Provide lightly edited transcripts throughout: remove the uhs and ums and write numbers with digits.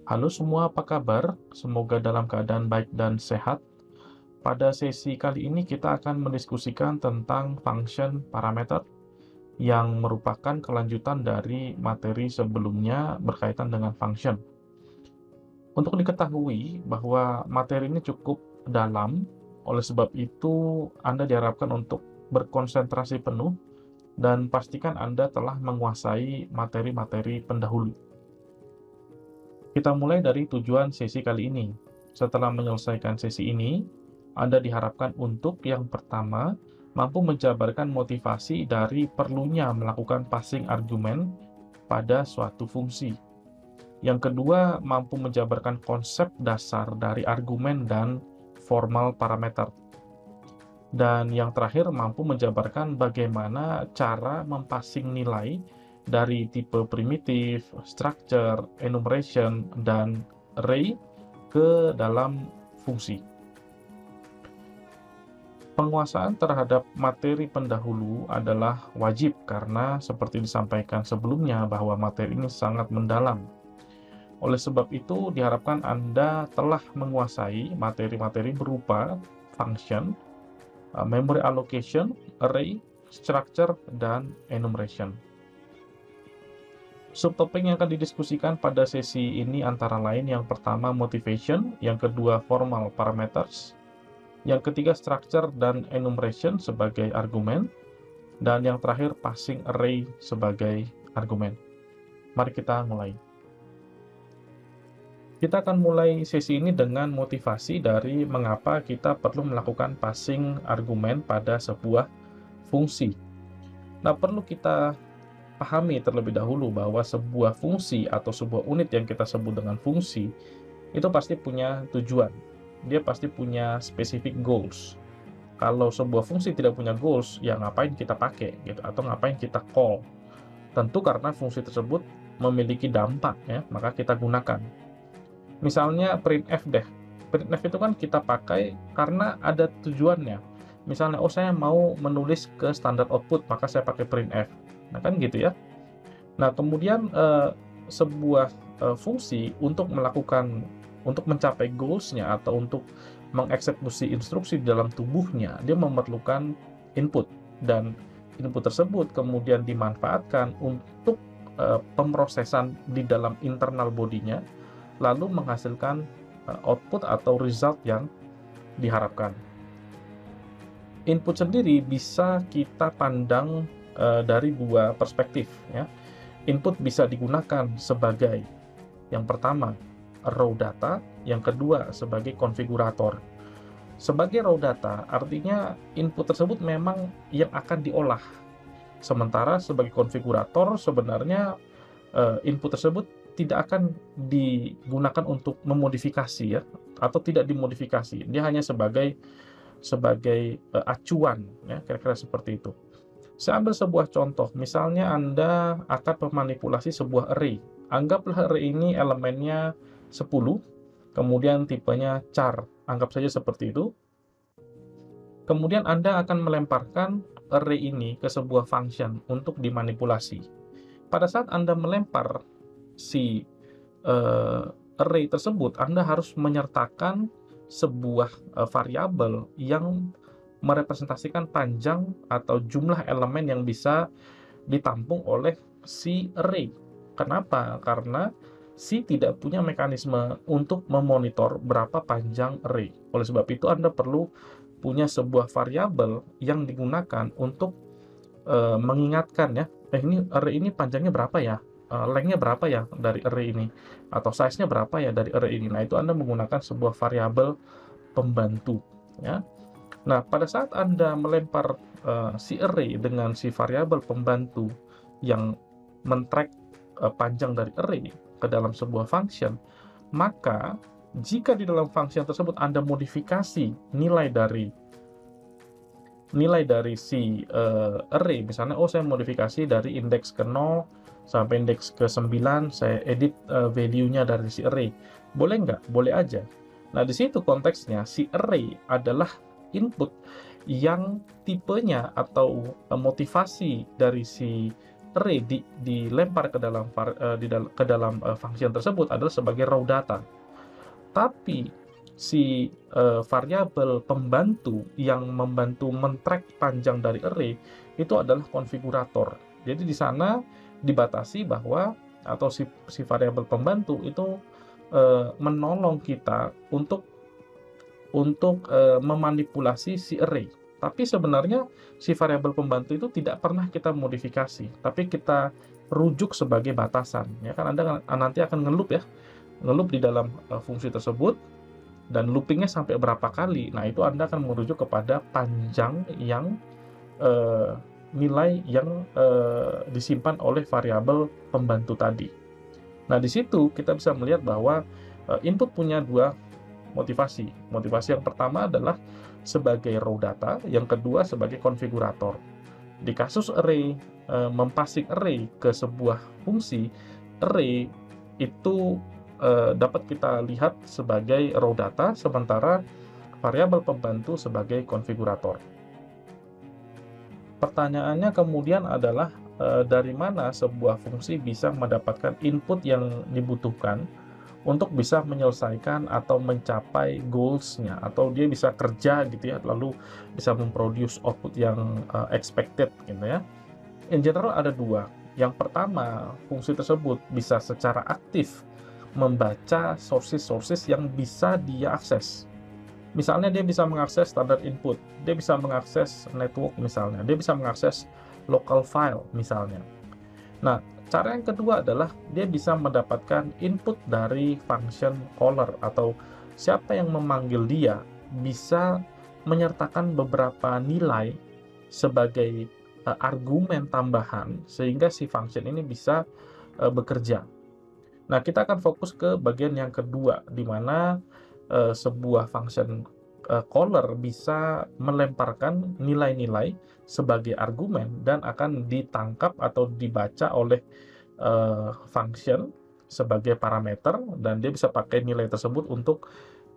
Halo semua, apa kabar? Semoga dalam keadaan baik dan sehat. Pada sesi kali ini kita akan mendiskusikan tentang function parameter yang merupakan kelanjutan dari materi sebelumnya berkaitan dengan function. Untuk diketahui bahwa materi ini cukup dalam, oleh sebab itu Anda diharapkan untuk berkonsentrasi penuh dan pastikan Anda telah menguasai materi-materi pendahulu. Kita mulai dari tujuan sesi kali ini. Setelah menyelesaikan sesi ini, Anda diharapkan untuk yang pertama, mampu menjabarkan motivasi dari perlunya melakukan passing argumen pada suatu fungsi. Yang kedua, mampu menjabarkan konsep dasar dari argumen dan formal parameter. Dan yang terakhir, mampu menjabarkan bagaimana cara mempassing nilai dari tipe primitif, structure, enumeration, dan array ke dalam fungsi. Penguasaan terhadap materi pendahulu adalah wajib karena seperti disampaikan sebelumnya bahwa materi ini sangat mendalam. Oleh sebab itu, diharapkan Anda telah menguasai materi-materi berupa function, memory allocation, array, structure, dan enumeration. Subtopik yang akan didiskusikan pada sesi ini antara lain yang pertama motivation, yang kedua formal parameters, yang ketiga structure dan enumeration sebagai argumen, dan yang terakhir passing array sebagai argumen. Mari kita mulai. Kita akan mulai sesi ini dengan motivasi dari mengapa kita perlu melakukan passing argumen pada sebuah fungsi. Nah, perlu kita pahami terlebih dahulu bahwa sebuah fungsi atau sebuah unit yang kita sebut dengan fungsi itu pasti punya tujuan. Dia pasti punya specific goals. Kalau sebuah fungsi tidak punya goals, ya ngapain kita pakai gitu atau ngapain kita call? Tentu karena fungsi tersebut memiliki dampak ya, maka kita gunakan. Misalnya printf deh. Printf itu kan kita pakai karena ada tujuannya. Misalnya, oh saya mau menulis ke standar output, maka saya pakai printf. Nah kan gitu ya. Nah kemudian sebuah fungsi untuk mencapai goals-nya atau untuk mengeksekusi instruksi di dalam tubuhnya, dia memerlukan input dan input tersebut kemudian dimanfaatkan untuk pemrosesan di dalam internal bodinya lalu menghasilkan output atau result yang diharapkan. Input sendiri bisa kita pandang dari dua perspektif ya. Input bisa digunakan sebagai yang pertama raw data, yang kedua sebagai konfigurator. Sebagai raw data artinya input tersebut memang yang akan diolah. Sementara sebagai konfigurator sebenarnya input tersebut tidak akan digunakan untuk memodifikasi ya, atau tidak dimodifikasi. Dia hanya sebagai acuan ya, kira-kira seperti itu. Saya ambil sebuah contoh, misalnya Anda akan memanipulasi sebuah array. Anggaplah array ini elemennya 10, kemudian tipenya char. Anggap saja seperti itu. Kemudian Anda akan melemparkan array ini ke sebuah function untuk dimanipulasi. Pada saat Anda melempar si array tersebut, Anda harus menyertakan sebuah variabel yang merepresentasikan panjang atau jumlah elemen yang bisa ditampung oleh si array. Kenapa? Karena si tidak punya mekanisme untuk memonitor berapa panjang array. Oleh sebab itu, Anda perlu punya sebuah variabel yang digunakan untuk mengingatkan ya, ini array ini panjangnya berapa ya? Length-nya berapa ya dari array ini? Atau size-nya berapa ya dari array ini? Nah, itu Anda menggunakan sebuah variabel pembantu ya. Nah, pada saat Anda melempar si array dengan si variabel pembantu yang men-track panjang dari array ke dalam sebuah function, maka jika di dalam function tersebut Anda modifikasi nilai dari si array, misalnya saya modifikasi dari indeks ke 0 sampai indeks ke 9, saya edit value-nya dari si array. Boleh nggak? Boleh aja. Nah, di situ konteksnya si array adalah input yang tipenya atau motivasi dari si array dilempar ke dalam function tersebut adalah sebagai raw data. Tapi si variabel pembantu yang membantu men-track panjang dari array itu adalah konfigurator. Jadi di sana dibatasi bahwa atau si variabel pembantu itu menolong kita untuk memanipulasi si array. Tapi sebenarnya si variabel pembantu itu tidak pernah kita modifikasi, tapi kita rujuk sebagai batasan. Ya kan Anda nanti akan ngeloop ya, ngeloop di dalam fungsi tersebut dan loopingnya sampai berapa kali. Nah, itu Anda akan merujuk kepada panjang yang nilai yang disimpan oleh variabel pembantu tadi. Nah, di situ kita bisa melihat bahwa input punya dua motivasi. Motivasi yang pertama adalah sebagai raw data, yang kedua sebagai konfigurator. Di kasus array, mempassing array ke sebuah fungsi, array itu dapat kita lihat sebagai raw data, sementara variabel pembantu sebagai konfigurator. Pertanyaannya kemudian adalah dari mana sebuah fungsi bisa mendapatkan input yang dibutuhkan untuk bisa menyelesaikan atau mencapai goals-nya, atau dia bisa kerja gitu ya, lalu bisa memproduce output yang expected gitu ya. In general ada dua. Yang pertama, fungsi tersebut bisa secara aktif membaca sources-sources yang bisa dia akses. Misalnya dia bisa mengakses standard input, dia bisa mengakses network misalnya, dia bisa mengakses local file misalnya. Nah, cara yang kedua adalah dia bisa mendapatkan input dari function caller, atau siapa yang memanggil dia bisa menyertakan beberapa nilai sebagai argumen tambahan sehingga si function ini bisa bekerja. Nah, kita akan fokus ke bagian yang kedua, di mana sebuah function caller bisa melemparkan nilai-nilai sebagai argumen dan akan ditangkap atau dibaca oleh function sebagai parameter, dan dia bisa pakai nilai tersebut untuk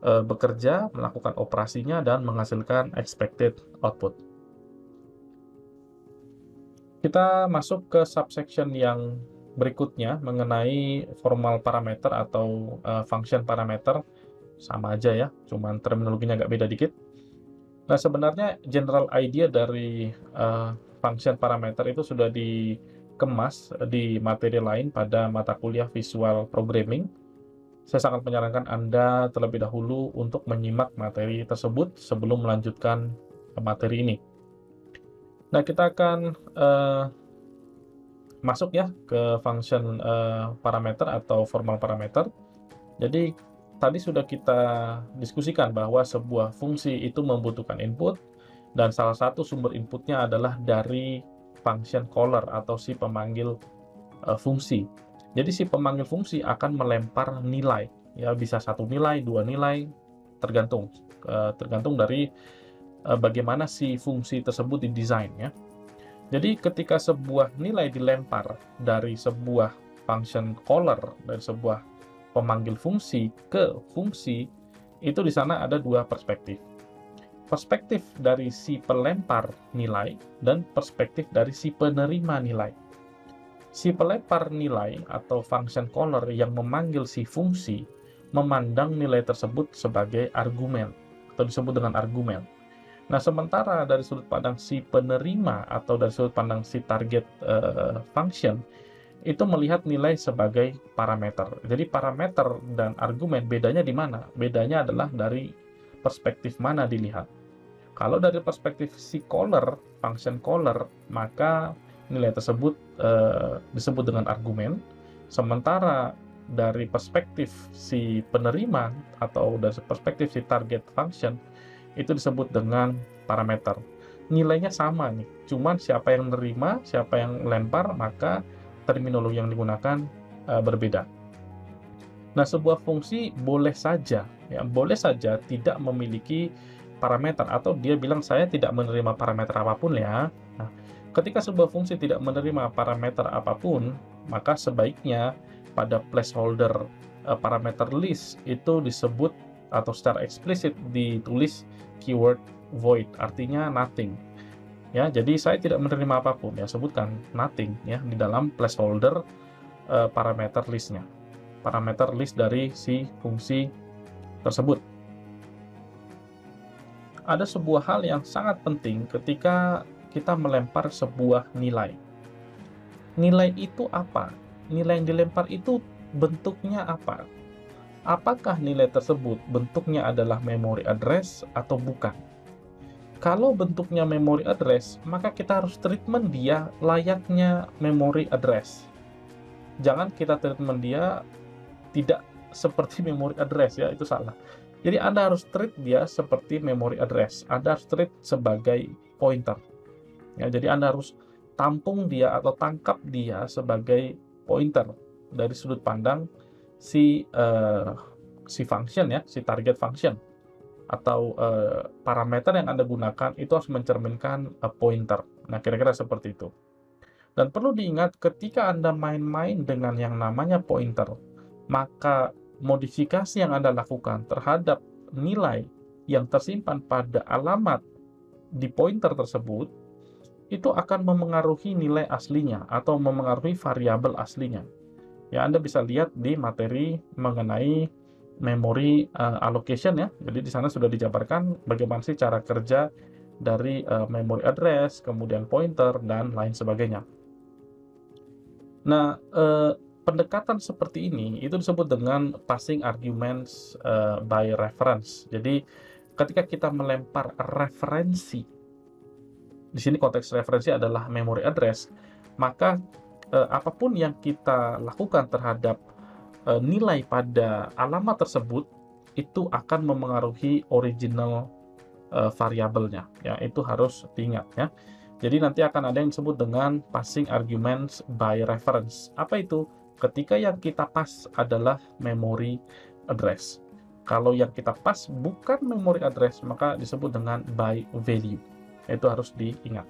bekerja, melakukan operasinya, dan menghasilkan expected output. Kita masuk ke subsection yang berikutnya mengenai formal parameter atau function parameter. Sama aja ya, cuman terminologinya agak beda dikit. Nah, sebenarnya general idea dari function parameter itu sudah dikemas di materi lain pada mata kuliah visual programming. Saya sangat menyarankan Anda terlebih dahulu untuk menyimak materi tersebut sebelum melanjutkan materi ini. Nah, kita akan masuk ya ke function parameter atau formal parameter. Jadi tadi sudah kita diskusikan bahwa sebuah fungsi itu membutuhkan input, dan salah satu sumber inputnya adalah dari function caller atau si pemanggil fungsi. Jadi si pemanggil fungsi akan melempar nilai, ya bisa satu nilai, dua nilai, tergantung dari bagaimana si fungsi tersebut didesain ya. Jadi ketika sebuah nilai dilempar dari sebuah function caller, dari sebuah pemanggil fungsi ke fungsi, itu di sana ada dua perspektif. Perspektif dari si pelempar nilai dan perspektif dari si penerima nilai. Si pelempar nilai atau function caller yang memanggil si fungsi memandang nilai tersebut sebagai argumen atau disebut dengan argumen. Nah, sementara dari sudut pandang si penerima atau dari sudut pandang si target function itu melihat nilai sebagai parameter. Jadi parameter dan argumen bedanya di mana? Bedanya adalah dari perspektif mana dilihat. Kalau dari perspektif si caller, function caller, maka nilai tersebut disebut dengan argumen. Sementara dari perspektif si penerima atau dari perspektif si target function, itu disebut dengan parameter. Nilainya sama nih, cuman siapa yang menerima, siapa yang lempar, maka terminologi yang digunakan berbeda. Nah, sebuah fungsi boleh saja tidak memiliki parameter, atau dia bilang saya tidak menerima parameter apapun ya. Nah, ketika sebuah fungsi tidak menerima parameter apapun, maka sebaiknya pada placeholder parameter list itu disebut atau secara eksplisit ditulis keyword void, artinya nothing. Ya, jadi saya tidak menerima apapun, ya sebutkan nothing ya di dalam placeholder parameter list-nya. Parameter list dari si fungsi tersebut. Ada sebuah hal yang sangat penting ketika kita melempar sebuah nilai. Nilai itu apa? Nilai yang dilempar itu bentuknya apa? Apakah nilai tersebut bentuknya adalah memory address atau bukan? Kalau bentuknya memory address, maka kita harus treatment dia layaknya memory address. Jangan kita treatment dia tidak seperti memory address, ya, itu salah. Jadi Anda harus treat dia seperti memory address. Anda harus treat sebagai pointer. Ya, jadi Anda harus tampung dia atau tangkap dia sebagai pointer dari sudut pandang si function, ya, si target function atau parameter yang Anda gunakan itu harus mencerminkan pointer. Nah, kira-kira seperti itu. Dan perlu diingat ketika Anda main-main dengan yang namanya pointer, maka modifikasi yang Anda lakukan terhadap nilai yang tersimpan pada alamat di pointer tersebut itu akan memengaruhi nilai aslinya atau memengaruhi variabel aslinya. Ya, Anda bisa lihat di materi mengenai memory allocation, ya. Jadi di sana sudah dijabarkan bagaimana sih cara kerja dari memory address, kemudian pointer dan lain sebagainya. Nah, pendekatan seperti ini itu disebut dengan passing arguments by reference. Jadi ketika kita melempar referensi, di sini konteks referensi adalah memory address, maka apapun yang kita lakukan terhadap nilai pada alamat tersebut itu akan memengaruhi original variabelnya, ya, itu harus diingat, ya. Jadi nanti akan ada yang disebut dengan passing arguments by reference. Apa itu? Ketika yang kita pass adalah memory address. Kalau yang kita pass bukan memory address, maka disebut dengan by value. Itu harus diingat.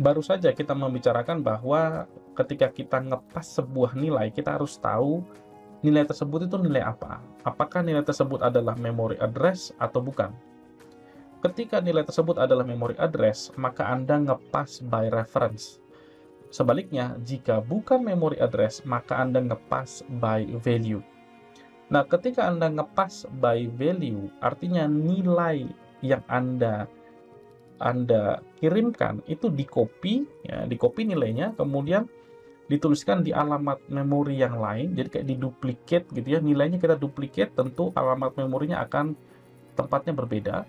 Baru saja kita membicarakan bahwa ketika kita ngepas sebuah nilai, kita harus tahu nilai tersebut itu nilai apa. Apakah nilai tersebut adalah memory address atau bukan? Ketika nilai tersebut adalah memory address, maka Anda ngepas by reference. Sebaliknya, jika bukan memory address, maka Anda ngepas by value. Nah, ketika Anda ngepas by value, artinya nilai yang Anda kirimkan itu di-copy, ya, di-copy nilainya, kemudian dituliskan di alamat memori yang lain, jadi kayak diduplicate gitu ya, nilainya kita duplicate, tentu alamat memorinya akan tempatnya berbeda,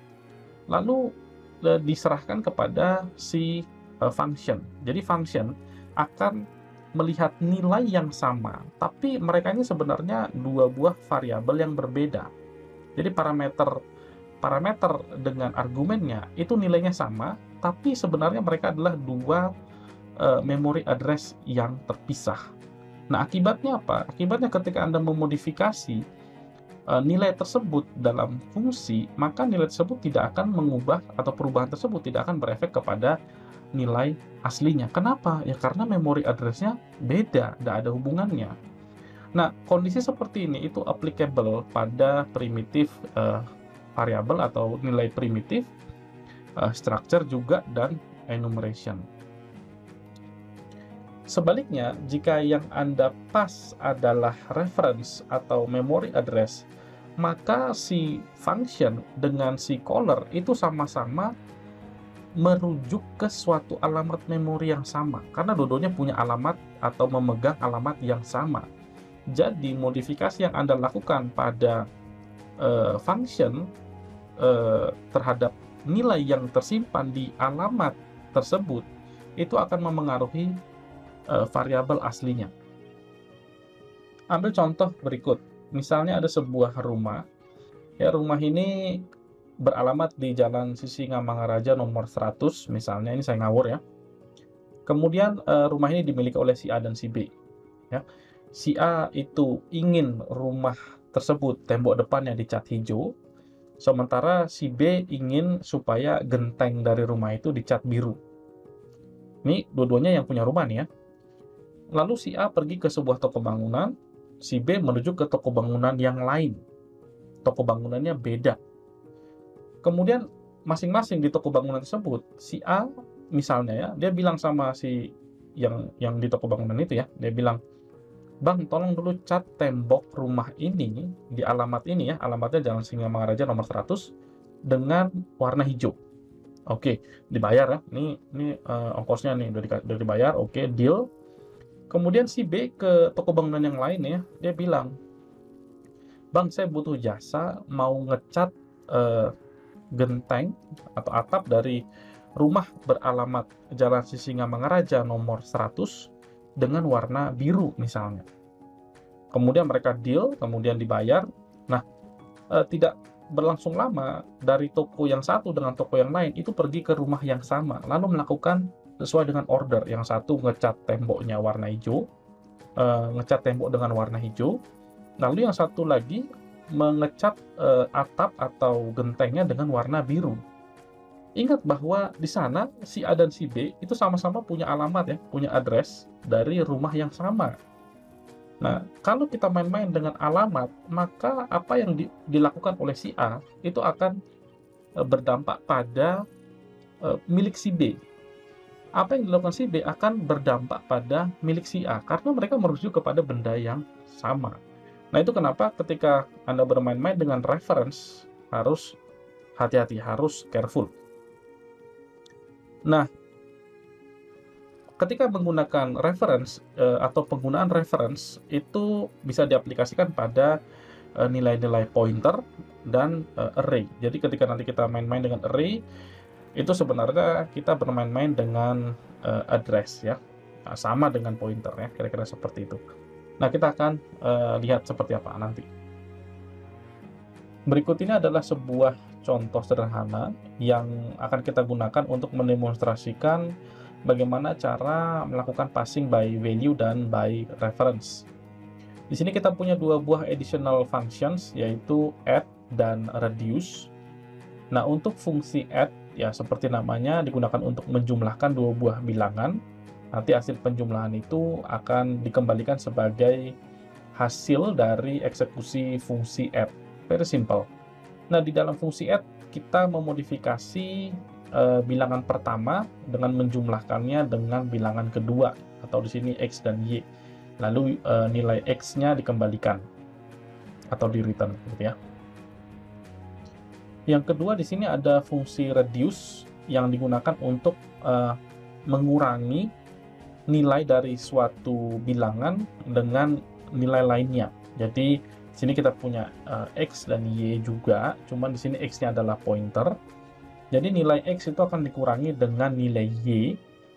lalu diserahkan kepada si function. Jadi function akan melihat nilai yang sama, tapi mereka ini sebenarnya dua buah variabel yang berbeda. Jadi parameter dengan argumennya itu nilainya sama, tapi sebenarnya mereka adalah dua memory address yang terpisah. Nah, akibatnya apa? Akibatnya ketika Anda memodifikasi nilai tersebut dalam fungsi, maka nilai tersebut tidak akan mengubah atau perubahan tersebut tidak akan berefek kepada nilai aslinya. Kenapa? Ya karena memory address-nya beda, tidak ada hubungannya. Nah, kondisi seperti ini itu applicable pada primitif variabel atau nilai primitif, structure juga, dan enumeration. Sebaliknya, jika yang Anda pass adalah reference atau memory address, maka si function dengan si caller itu sama-sama merujuk ke suatu alamat memori yang sama, karena dua-duanya punya alamat atau memegang alamat yang sama. Jadi, modifikasi yang Anda lakukan pada function terhadap nilai yang tersimpan di alamat tersebut itu akan memengaruhi variabel aslinya. Ambil contoh berikut. Misalnya ada sebuah rumah. Ya, rumah ini beralamat di Jalan Sisingamangaraja nomor 100 misalnya, ini saya ngawur ya. Kemudian rumah ini dimiliki oleh si A dan si B. Ya. Si A itu ingin rumah tersebut tembok depannya dicat hijau, sementara si B ingin supaya genteng dari rumah itu dicat biru. Ini dua-duanya yang punya rumah nih ya. Lalu si A pergi ke sebuah toko bangunan, si B menuju ke toko bangunan yang lain. Toko bangunannya beda. Kemudian masing-masing di toko bangunan tersebut, si A misalnya ya, dia bilang sama si yang di toko bangunan itu ya, dia bilang, "Bang, tolong dulu cat tembok rumah ini di alamat ini ya, alamatnya Jalan Singamangaraja nomor 100 dengan warna hijau." Oke, dibayar ya. Ini ongkosnya nih udah dibayar, oke, deal. Kemudian si B ke toko bangunan yang lain ya, dia bilang, "Bang, saya butuh jasa mau ngecat eh, genteng atau atap dari rumah beralamat Jalan Sisingamangaraja nomor 100 dengan warna biru," misalnya. Kemudian mereka deal, kemudian dibayar. Nah, tidak berlangsung lama, dari toko yang satu dengan toko yang lain itu pergi ke rumah yang sama, lalu melakukan sesuai dengan order. Yang satu ngecat temboknya warna hijau, ngecat tembok dengan warna hijau, lalu yang satu lagi mengecat atap atau gentengnya dengan warna biru. Ingat bahwa di sana si A dan si B itu sama-sama punya alamat ya, punya address dari rumah yang sama. Nah, kalau kita main-main dengan alamat, maka apa yang dilakukan oleh si A itu akan berdampak pada milik si B. Apa yang dilakukan si B akan berdampak pada milik si A, karena mereka merujuk kepada benda yang sama. Nah, itu kenapa ketika Anda bermain-main dengan reference, harus hati-hati, harus careful. Nah, ketika menggunakan reference atau penggunaan reference itu bisa diaplikasikan pada nilai-nilai pointer dan array. Jadi ketika nanti kita main-main dengan array, itu sebenarnya kita bermain-main dengan address ya. Nah, sama dengan pointer ya, kira-kira seperti itu. Nah, kita akan lihat seperti apa nanti. Berikut ini adalah sebuah contoh sederhana yang akan kita gunakan untuk mendemonstrasikan bagaimana cara melakukan passing by value dan by reference. Di sini kita punya dua buah additional functions, yaitu add dan reduce. Nah, untuk fungsi add, ya seperti namanya, digunakan untuk menjumlahkan dua buah bilangan. Nanti hasil penjumlahan itu akan dikembalikan sebagai hasil dari eksekusi fungsi add. Very simple. Nah, di dalam fungsi add, kita memodifikasi bilangan pertama dengan menjumlahkannya dengan bilangan kedua, atau di sini X dan Y. Lalu nilai X-nya dikembalikan atau di return gitu ya. Yang kedua di sini ada fungsi reduce yang digunakan untuk mengurangi nilai dari suatu bilangan dengan nilai lainnya. Jadi di sini kita punya X dan Y juga, cuman di sini X-nya adalah pointer. Jadi nilai X itu akan dikurangi dengan nilai Y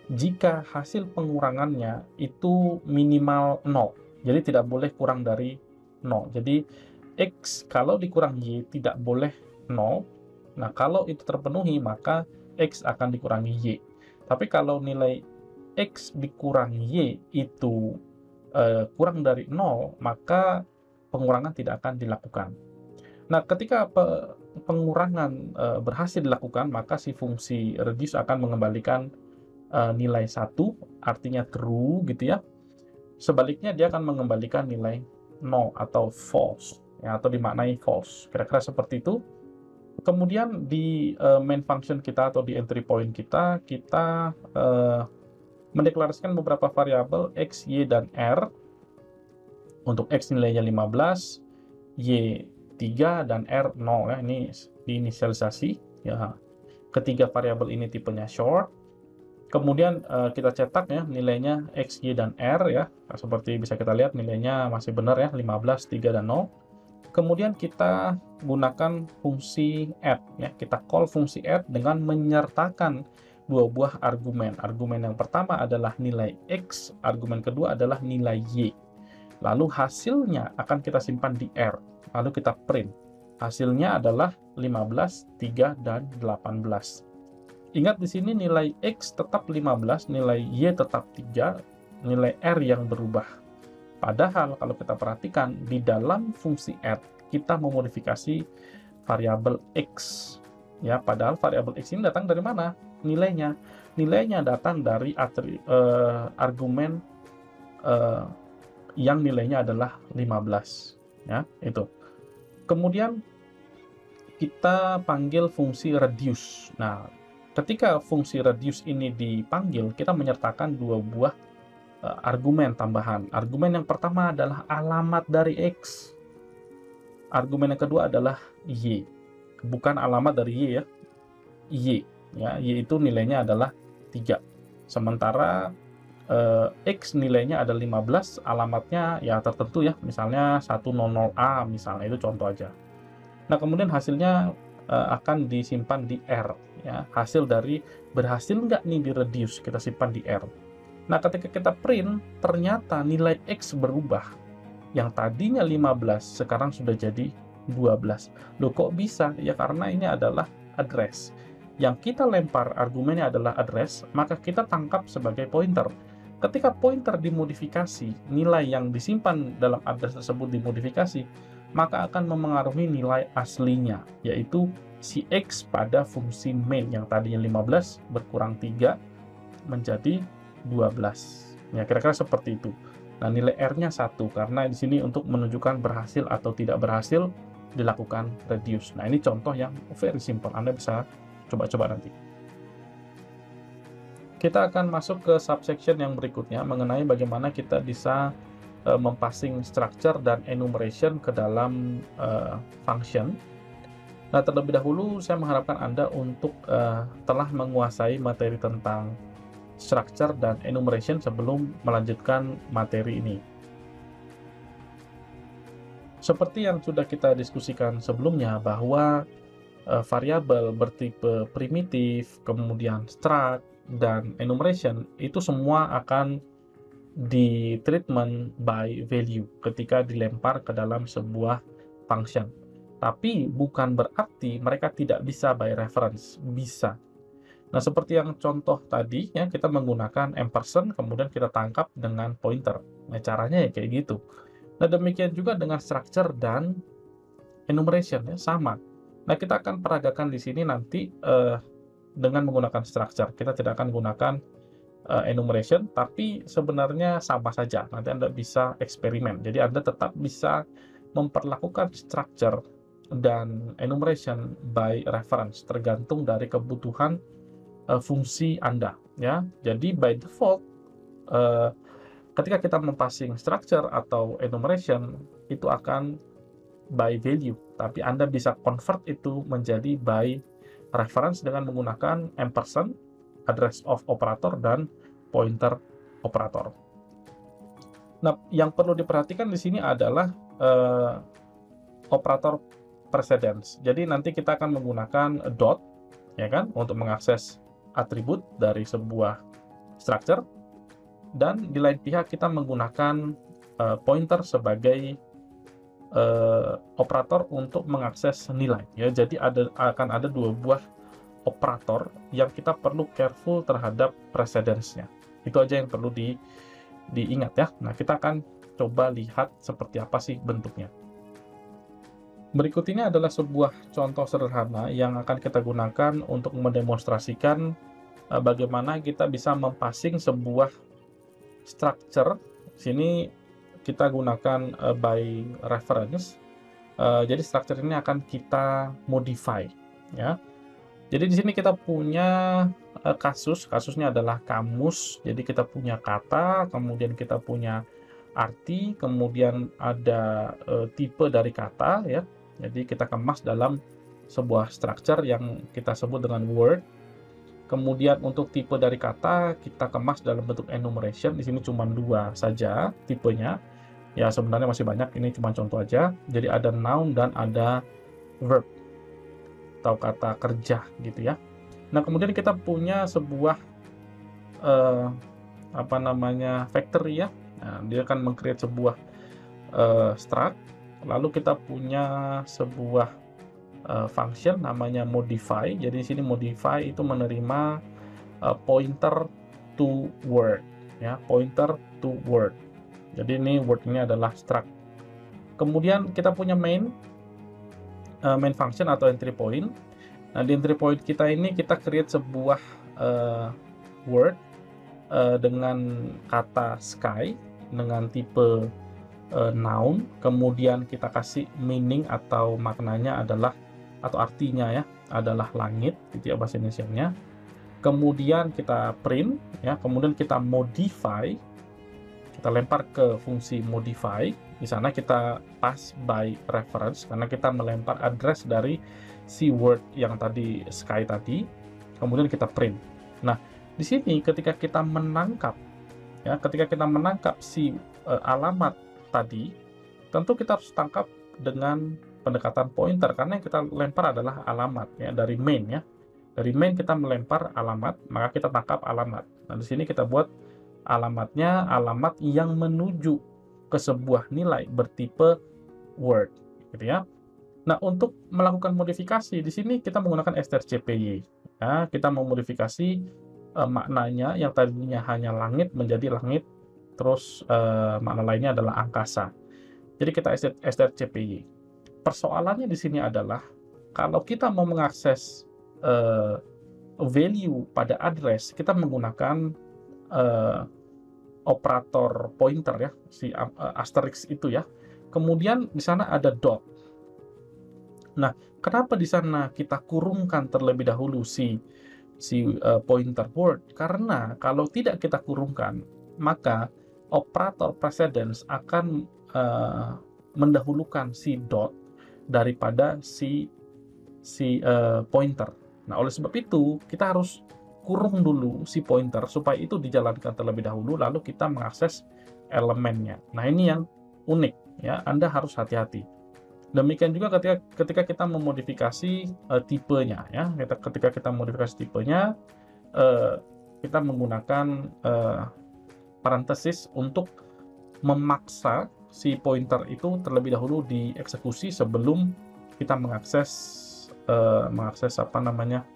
jika hasil pengurangannya itu minimal 0. Jadi tidak boleh kurang dari 0. Jadi X kalau dikurang Y tidak boleh 0. Nah, kalau itu terpenuhi maka X akan dikurangi Y. Tapi kalau nilai X dikurangi Y itu kurang dari 0, maka pengurangan tidak akan dilakukan. Nah, ketika pengurangan berhasil dilakukan, maka si fungsi reduce akan mengembalikan nilai 1, artinya true gitu ya. Sebaliknya dia akan mengembalikan nilai 0 atau false, ya, atau dimaknai false. Kira-kira seperti itu. Kemudian di main function kita atau di entry point kita mendeklarasikan beberapa variabel X, Y, dan R. Untuk X nilainya 15, Y 3, dan R 0 ya. Ini diinisialisasi ya. Ketiga variabel ini tipenya short. Kemudian kita cetak ya nilainya X, Y, dan R ya. Nah, seperti bisa kita lihat nilainya masih benar ya, 15, 3, dan 0. Kemudian kita gunakan fungsi add ya. Kita call fungsi add dengan menyertakan dua buah argumen. Argumen yang pertama adalah nilai X, argumen kedua adalah nilai Y. Lalu hasilnya akan kita simpan di R. Lalu kita print. Hasilnya adalah 15, 3, dan 18. Ingat di sini nilai X tetap 15, nilai Y tetap 3, nilai R yang berubah. Padahal kalau kita perhatikan di dalam fungsi add kita memodifikasi variabel X. Ya, padahal variabel X ini datang dari mana? Nilainya. Nilainya datang dari argumen yang nilainya adalah 15 ya, itu. Kemudian kita panggil fungsi reduce. Nah, ketika fungsi reduce ini dipanggil, kita menyertakan dua buah argumen tambahan. Argumen yang pertama adalah alamat dari X. Argumen yang kedua adalah Y. Bukan alamat dari Y ya. Y. Ya, Y itu nilainya adalah 3. Sementara X nilainya ada 15, alamatnya ya tertentu ya. Misalnya 100A misalnya, itu contoh aja. Nah, kemudian hasilnya akan disimpan di R. Ya. Hasil dari berhasil nggak nih di-reduce, kita simpan di R. Nah, ketika kita print, ternyata nilai X berubah. Yang tadinya 15, sekarang sudah jadi 12. Loh, kok bisa? Ya karena ini adalah address. Yang kita lempar argumennya adalah address, maka kita tangkap sebagai pointer. Ketika pointer dimodifikasi, nilai yang disimpan dalam address tersebut dimodifikasi, maka akan memengaruhi nilai aslinya, yaitu si X pada fungsi main yang tadinya 15 berkurang 3 menjadi 12. Ya, kira-kira seperti itu. Nah, nilai R-nya 1, karena di sini untuk menunjukkan berhasil atau tidak berhasil dilakukan reduce. Nah, ini contoh yang very simple. Anda bisa coba-coba nanti. Kita akan masuk ke subsection yang berikutnya mengenai bagaimana kita bisa mempassing structure dan enumeration ke dalam function. Nah, terlebih dahulu saya mengharapkan Anda untuk telah menguasai materi tentang structure dan enumeration sebelum melanjutkan materi ini. Seperti yang sudah kita diskusikan sebelumnya, bahwa variabel bertipe primitif, kemudian struct, dan enumeration, itu semua akan di treatment by value ketika dilempar ke dalam sebuah function. Tapi bukan berarti mereka tidak bisa by reference, bisa. Nah, seperti yang contoh tadi, ya, kita menggunakan ampersand, kemudian kita tangkap dengan pointer. Nah, caranya ya kayak gitu. Nah, demikian juga dengan structure dan enumeration, ya, sama. Nah, kita akan peragakan di sini nanti dengan menggunakan structure. Kita tidak akan menggunakan enumeration, tapi sebenarnya sama saja. Nanti Anda bisa eksperimen. Jadi, Anda tetap bisa memperlakukan structure dan enumeration by reference, tergantung dari kebutuhan fungsi Anda, ya. Jadi by default ketika kita mempassing structure atau enumeration itu akan by value, tapi Anda bisa convert itu menjadi by reference dengan menggunakan ampersand, address of operator, dan pointer operator. Nah, yang perlu diperhatikan di sini adalah operator precedence. Jadi nanti kita akan menggunakan dot, ya kan, untuk mengakses atribut dari sebuah structure, dan di lain pihak kita menggunakan pointer sebagai operator untuk mengakses nilai, ya. Jadi akan ada dua buah operator yang kita perlu careful terhadap precedence-nya. Itu aja yang perlu diingat, ya. Nah, kita akan coba lihat seperti apa sih bentuknya. Berikut ini adalah sebuah contoh sederhana yang akan kita gunakan untuk mendemonstrasikan bagaimana kita bisa mempassing sebuah structure. Sini kita gunakan by reference. Jadi structure ini akan kita modify, ya. Jadi di sini kita punya kasusnya adalah kamus. Jadi kita punya kata, kemudian kita punya arti, kemudian ada tipe dari kata, ya. Jadi kita kemas dalam sebuah structure yang kita sebut dengan word. Kemudian untuk tipe dari kata kita kemas dalam bentuk enumeration. Di sini cuma 2 saja tipenya. Ya, sebenarnya masih banyak, ini cuma contoh aja. Jadi ada noun dan ada verb atau kata kerja gitu ya. Nah, kemudian kita punya sebuah factory, ya. Nah, dia akan meng-create sebuah struct. Lalu kita punya sebuah function namanya modify. Jadi di sini modify itu menerima pointer to word, ya, pointer to word. Jadi ini word ini adalah struct. Kemudian kita punya main function atau entry point. Nah, di entry point kita ini kita create sebuah word dengan kata sky dengan tipe noun. Kemudian kita kasih meaning atau maknanya adalah atau artinya ya adalah langit gitu ya bahasa Indonesianya. Kemudian kita print ya, kemudian kita modify, kita lempar ke fungsi modify. Di sana kita pass by reference karena kita melempar address dari si word yang tadi sky tadi, kemudian kita print. Nah, di sini ketika kita menangkap ya, ketika kita menangkap si alamat tadi, tentu kita harus tangkap dengan pendekatan pointer karena yang kita lempar adalah alamat ya dari main ya. Dari main kita melempar alamat, maka kita tangkap alamat. Nah, di sini kita buat alamatnya alamat yang menuju ke sebuah nilai bertipe word, gitu ya. Nah, untuk melakukan modifikasi di sini kita menggunakan strcpy. Ya, kita memodifikasi maknanya yang tadinya hanya langit menjadi langit, terus makna lainnya adalah angkasa. Jadi kita strcpy. Persoalannya di sini adalah kalau kita mau mengakses value pada address, kita menggunakan operator pointer ya, si asterisk itu ya. Kemudian di sana ada dot. Nah, kenapa di sana kita kurungkan terlebih dahulu si pointer word? Karena kalau tidak kita kurungkan, maka operator precedence akan mendahulukan si dot daripada si pointer. Nah, oleh sebab itu kita harus kurung dulu si pointer supaya itu dijalankan terlebih dahulu, lalu kita mengakses elemennya. Nah, ini yang unik ya, Anda harus hati-hati. Demikian juga ketika kita memodifikasi tipenya ya, ketika kita modifikasi tipenya, kita menggunakan parenthesis untuk memaksa si pointer itu terlebih dahulu dieksekusi sebelum kita mengakses apa namanya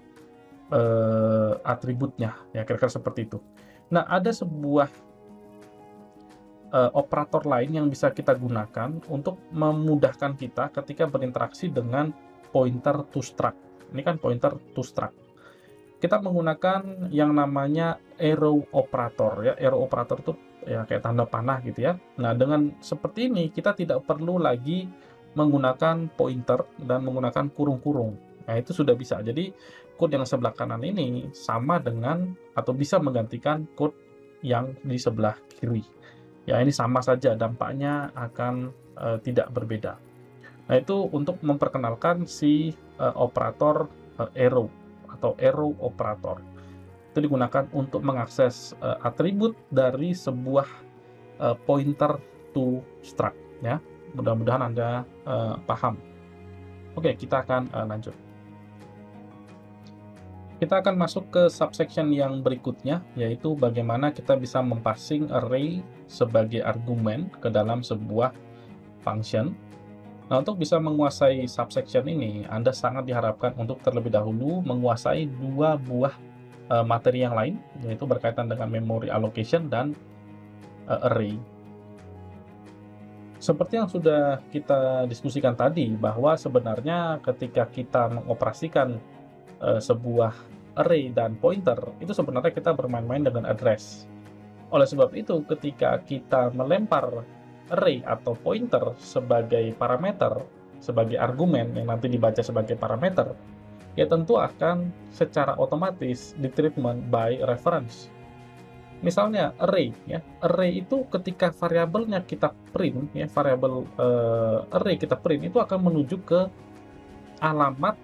atributnya ya, kira-kira seperti itu. Nah, ada sebuah operator lain yang bisa kita gunakan untuk memudahkan kita ketika berinteraksi dengan pointer to struct. Ini kan pointer to struct. Kita menggunakan yang namanya arrow operator ya. Arrow operator itu ya kayak tanda panah gitu ya. Nah, dengan seperti ini kita tidak perlu lagi menggunakan pointer dan menggunakan kurung-kurung. Nah, itu sudah bisa. Jadi code yang sebelah kanan ini sama dengan atau bisa menggantikan code yang di sebelah kiri. Ya, ini sama saja, dampaknya akan tidak berbeda. Nah, itu untuk memperkenalkan si operator arrow atau arrow operator. Itu digunakan untuk mengakses atribut dari sebuah pointer to struct ya. Mudah-mudahan Anda paham. Oke, kita akan lanjut. Kita akan masuk ke subsection yang berikutnya, yaitu bagaimana kita bisa mempassing array sebagai argumen ke dalam sebuah function. Nah, untuk bisa menguasai subsection ini, Anda sangat diharapkan untuk terlebih dahulu menguasai dua buah materi yang lain, yaitu berkaitan dengan memory allocation dan array. Seperti yang sudah kita diskusikan tadi, bahwa sebenarnya ketika kita mengoperasikan sebuah array dan pointer, itu sebenarnya kita bermain-main dengan address. Oleh sebab itu, ketika kita melempar array atau pointer sebagai parameter, sebagai argumen yang nanti dibaca sebagai parameter, ya tentu akan secara otomatis ditreatment by reference. Misalnya array ya, array itu ketika variabelnya kita print ya, variabel array kita print itu akan menuju ke alamat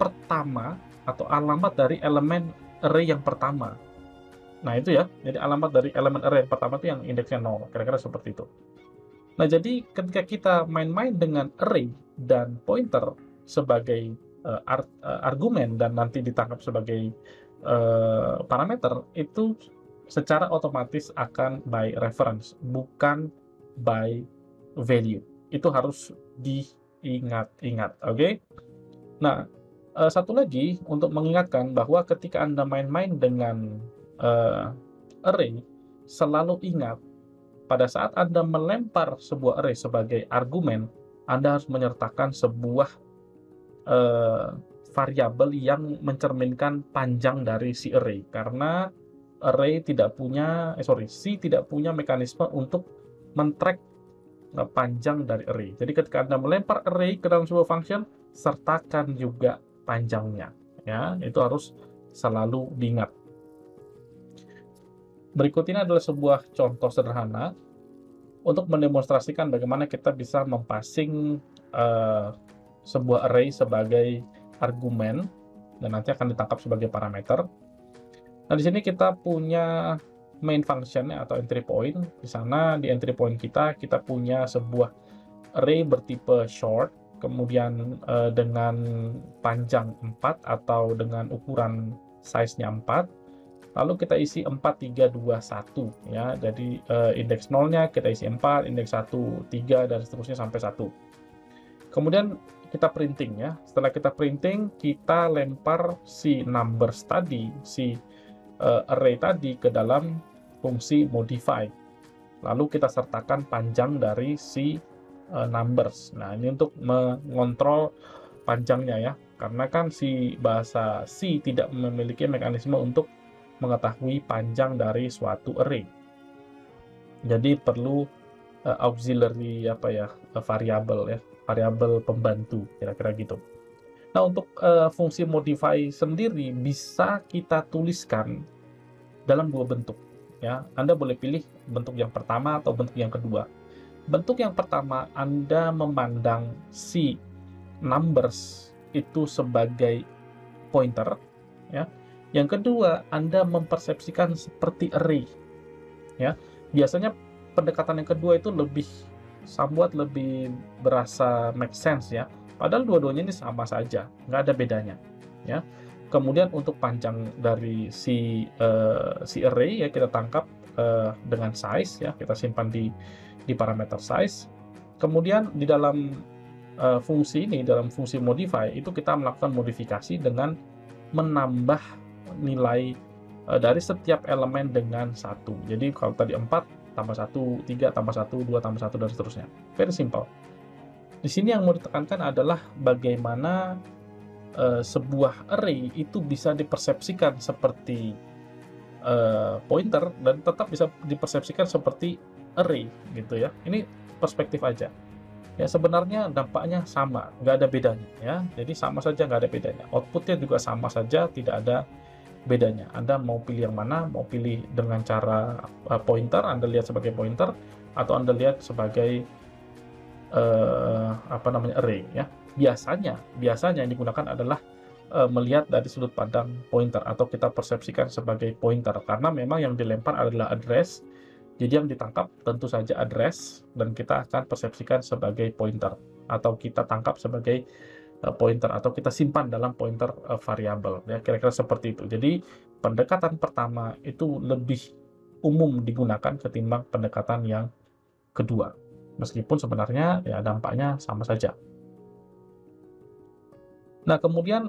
pertama atau alamat dari elemen array yang pertama. Nah, itu ya. Jadi alamat dari elemen array yang pertama itu yang indeksnya 0. Kira-kira seperti itu. Nah, jadi ketika kita main-main dengan array dan pointer sebagai argumen dan nanti ditangkap sebagai parameter, itu secara otomatis akan by reference, bukan by value. Itu harus diingat-ingat, oke? Nah, satu lagi untuk mengingatkan bahwa ketika Anda main-main dengan array, selalu ingat pada saat Anda melempar sebuah array sebagai argumen, Anda harus menyertakan sebuah variabel yang mencerminkan panjang dari si array, karena array tidak punya C tidak punya mekanisme untuk men-track panjang dari array. Jadi ketika Anda melempar array ke dalam sebuah function, sertakan juga panjangnya. Ya, itu harus selalu diingat. Berikut ini adalah sebuah contoh sederhana untuk mendemonstrasikan bagaimana kita bisa mempassing sebuah array sebagai argumen dan nanti akan ditangkap sebagai parameter. Nah, di sini kita punya main function atau entry point. Di sana di entry point kita punya sebuah array bertipe short, kemudian dengan panjang 4 atau dengan ukuran size-nya 4. Lalu kita isi 4, 3, 2, 1 ya. Jadi indeks 0-nya kita isi 4, indeks 1 3 dan seterusnya sampai 1. Kemudian kita printing ya. Setelah kita printing, kita lempar si numbers tadi, si array tadi ke dalam fungsi modify. Lalu kita sertakan panjang dari si numbers. Nah, ini untuk mengontrol panjangnya ya. Karena kan si bahasa C tidak memiliki mekanisme untuk mengetahui panjang dari suatu array. Jadi perlu auxiliary variabel ya, variabel pembantu kira-kira gitu. Nah, untuk fungsi modify sendiri bisa kita tuliskan dalam dua bentuk ya. Anda boleh pilih bentuk yang pertama atau bentuk yang kedua. Bentuk yang pertama, Anda memandang si numbers itu sebagai pointer ya. Yang kedua, Anda mempersepsikan seperti array ya. Biasanya pendekatan yang kedua itu lebih berasa make sense ya. Padahal dua-duanya ini sama saja, nggak ada bedanya ya. Kemudian untuk panjang dari si array ya kita tangkap dengan size ya, kita simpan di parameter size. Kemudian di dalam fungsi ini, dalam fungsi modify itu kita melakukan modifikasi dengan menambah nilai dari setiap elemen dengan 1. Jadi kalau tadi 4 tambah 1, 3 tambah 1, 2 tambah 1 dan seterusnya. Very simple. Di sini yang mau ditekankan adalah bagaimana sebuah array itu bisa dipersepsikan seperti pointer dan tetap bisa dipersepsikan seperti array gitu ya. Ini perspektif aja. Ya sebenarnya dampaknya sama, nggak ada bedanya ya. Jadi sama saja nggak ada bedanya. Outputnya juga sama saja, tidak ada bedanya. Anda mau pilih yang mana? Mau pilih dengan cara pointer, Anda lihat sebagai pointer, atau Anda lihat sebagai array ya. Biasanya yang digunakan adalah melihat dari sudut pandang pointer atau kita persepsikan sebagai pointer karena memang yang dilempar adalah address. Jadi yang ditangkap tentu saja address dan kita akan persepsikan sebagai pointer atau kita tangkap sebagai pointer atau kita simpan dalam pointer variabel ya, kira-kira seperti itu. Jadi pendekatan pertama itu lebih umum digunakan ketimbang pendekatan yang kedua. Meskipun sebenarnya ya dampaknya sama saja. Nah, kemudian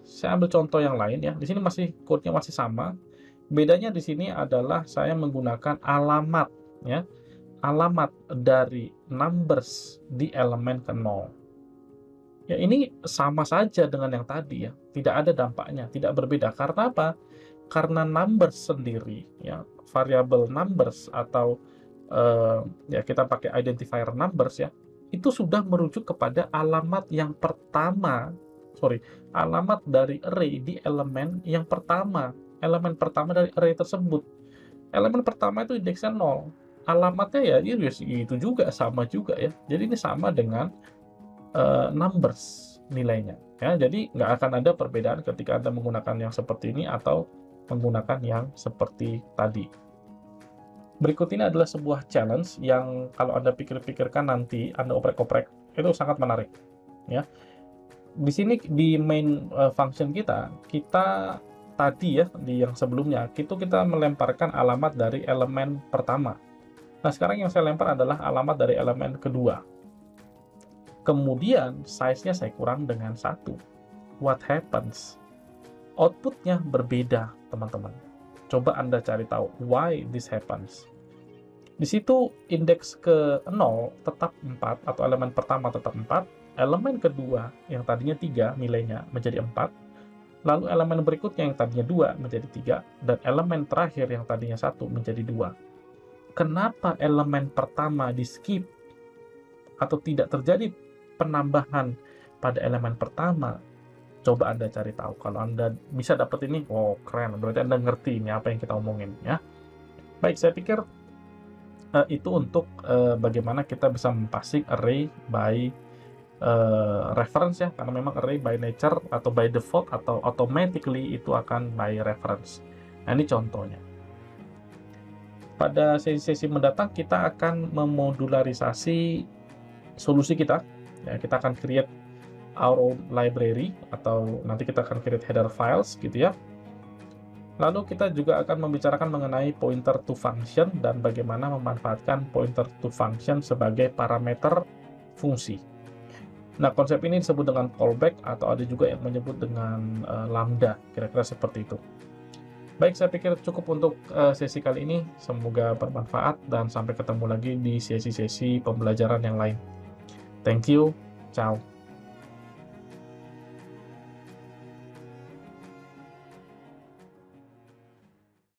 saya ambil contoh yang lain ya. Di sini masih code-nya masih sama. Bedanya di sini adalah saya menggunakan alamat ya. Alamat dari numbers di elemen ke 0. Ya, ini sama saja dengan yang tadi ya. Tidak ada dampaknya, tidak berbeda. Karena apa? Karena numbers sendiri ya, variabel numbers atau ya kita pakai identifier numbers ya. Itu sudah merujuk kepada alamat yang pertama. Alamat dari array di elemen yang pertama. Elemen pertama dari array tersebut. Elemen pertama itu indeksnya 0. Alamatnya ya itu juga sama juga ya. Jadi ini sama dengan numbers nilainya ya. Jadi nggak akan ada perbedaan ketika Anda menggunakan yang seperti ini atau menggunakan yang seperti tadi. Berikut ini adalah sebuah challenge yang kalau Anda pikir-pikirkan nanti Anda oprek-oprek itu sangat menarik ya. Di sini di main function kita tadi ya di yang sebelumnya kita melemparkan alamat dari elemen pertama. Nah, sekarang yang saya lempar adalah alamat dari elemen kedua. Kemudian size-nya saya kurang dengan 1. What happens? Output-nya berbeda, teman-teman. Coba Anda cari tahu why this happens. Di situ indeks ke 0 tetap 4 atau elemen pertama tetap 4, elemen kedua yang tadinya 3 nilainya menjadi 4, lalu elemen berikutnya yang tadinya 2 menjadi 3, dan elemen terakhir yang tadinya 1 menjadi 2. Kenapa elemen pertama di skip atau tidak terjadi penambahan pada elemen pertama, coba Anda cari tahu. Kalau Anda bisa dapat ini, oh keren, berarti Anda ngerti ini apa yang kita omongin ya. Baik, saya pikir itu untuk bagaimana kita bisa mempassing array by reference ya, karena memang array by nature atau by default atau automatically itu akan by reference. Nah, ini contohnya. Pada sesi-sesi mendatang kita akan memodularisasi solusi kita. Ya, kita akan create our own library atau nanti kita akan create header files gitu ya. Lalu kita juga akan membicarakan mengenai pointer to function dan bagaimana memanfaatkan pointer to function sebagai parameter fungsi. Nah, konsep ini disebut dengan callback atau ada juga yang menyebut dengan lambda, kira-kira seperti itu. Baik, saya pikir cukup untuk sesi kali ini. Semoga bermanfaat dan sampai ketemu lagi di sesi-sesi pembelajaran yang lain. Thank you. Ciao.